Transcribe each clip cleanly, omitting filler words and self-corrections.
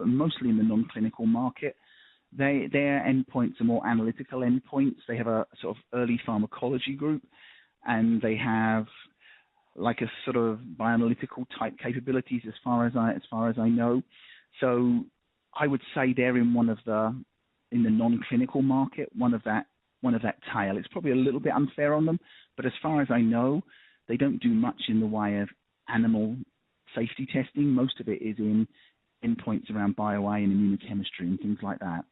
but mostly in the non-clinical market. Their endpoints are more analytical endpoints. They have a sort of early pharmacology group, and they have like a sort of bioanalytical type capabilities as far as I know. So I would say they're in the non-clinical market, one of that tail. It's probably a little bit unfair on them, but as far as I know, they don't do much in the way of animal safety testing. Most of it is in endpoints around bioA and immunochemistry and things like that.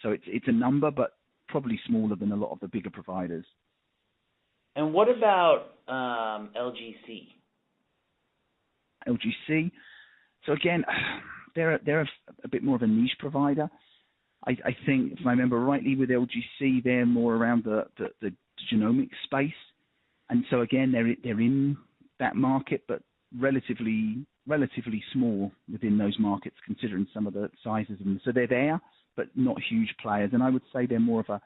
So it's a number, but probably smaller than a lot of the bigger providers. And what about LGC? LGC. So again, they're a bit more of a niche provider. I think, if I remember rightly, with LGC, they're more around the genomic space, and so again, they're in that market, but relatively small within those markets, considering some of the sizes of them. So they're there, but not huge players. And I would say they're more of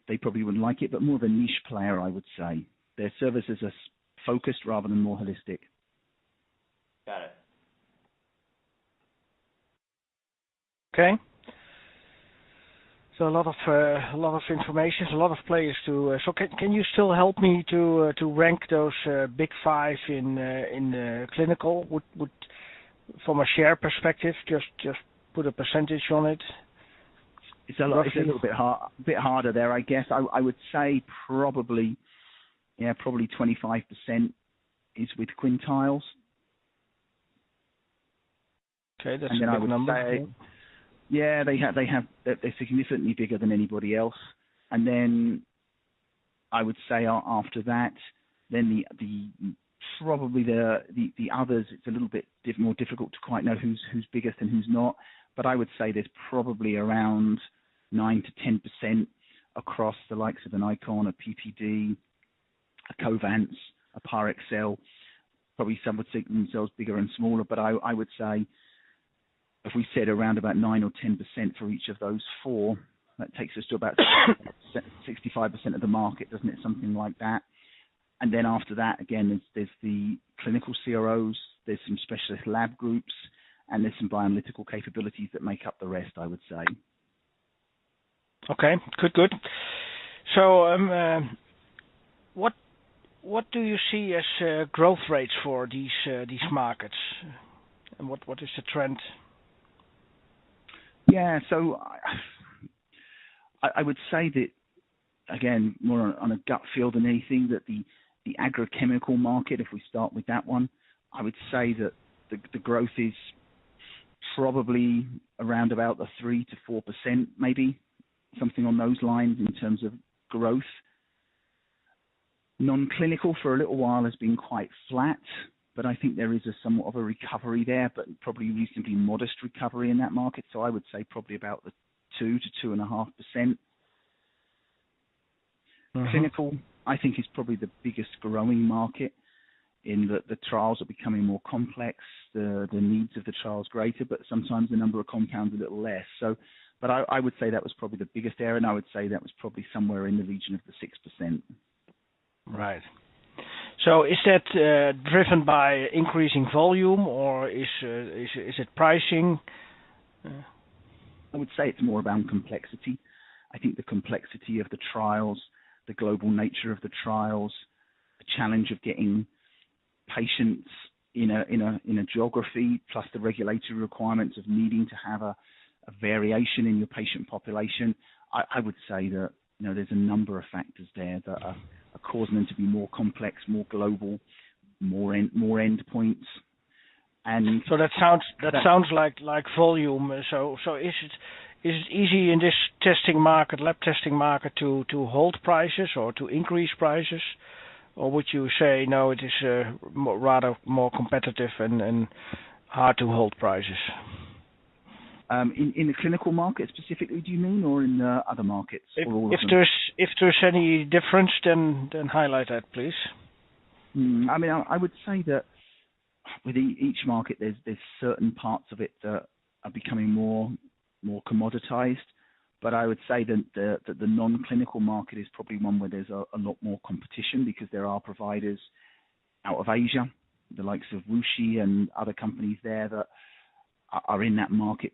they probably wouldn't like it, but more of a niche player, I would say. Their services are focused rather than more holistic. Got it. Okay. So a lot of information, a lot of players to. So can you still help me to rank those big five in clinical? Would from a share perspective, just put a percentage on it. It's a little bit harder there, I guess. I would say probably 25% is with quintiles. Okay, that's a big number. Yeah, they're significantly bigger than anybody else. And then I would say after that, then the others, it's a little bit more difficult to quite know who's biggest and who's not. But I would say there's probably around 9 to 10% across the likes of an Icon, a PPD, a Covance, a Parexel. Probably some would think themselves bigger and smaller, but I would say, if we said around about 9 or 10% for each of those four, that takes us to about 65% of the market, doesn't it? Something like that. And then after that, again, there's the clinical CROs, there's some specialist lab groups, and there's some bioanalytical capabilities that make up the rest, I would say. Okay, good. So, what do you see as growth rates for these markets, and what is the trend? Yeah, so I would say that, again, more on a gut feel than anything, that the agrochemical market, if we start with that one, I would say that the growth is probably around about the 3 to 4%, maybe, something on those lines in terms of growth. Non-clinical for a little while has been quite flat, but I think there is somewhat of a recovery there, but probably reasonably modest recovery in that market. So I would say probably about the 2 to 2.5%. Mm-hmm. Clinical, I think, is probably the biggest growing market, in that the trials are becoming more complex, the needs of the trials greater, but sometimes the number of compounds a little less. So, but I would say that was probably the biggest area, and I would say that was probably somewhere in the region of the 6%. Right. So is that driven by increasing volume, or is it pricing? I would say it's more around complexity. I think the complexity of the trials, the global nature of the trials, the challenge of getting patients in a geography, plus the regulatory requirements of needing to have a variation in your patient population. I would say that there's a number of factors there that are causing them to be more complex, more global, more endpoints. And so that sounds like volume. So is it easy in this lab testing market to hold prices or to increase prices, or would you say no, it is rather more competitive and hard to hold prices? In the clinical market specifically, do you mean, or in other markets? If there's any difference, then highlight that, please. I mean, I would say that with each market, there's certain parts of it that are becoming more commoditized. But I would say that the non-clinical market is probably one where there's a lot more competition, because there are providers out of Asia, the likes of Wuxi and other companies there, that are in that market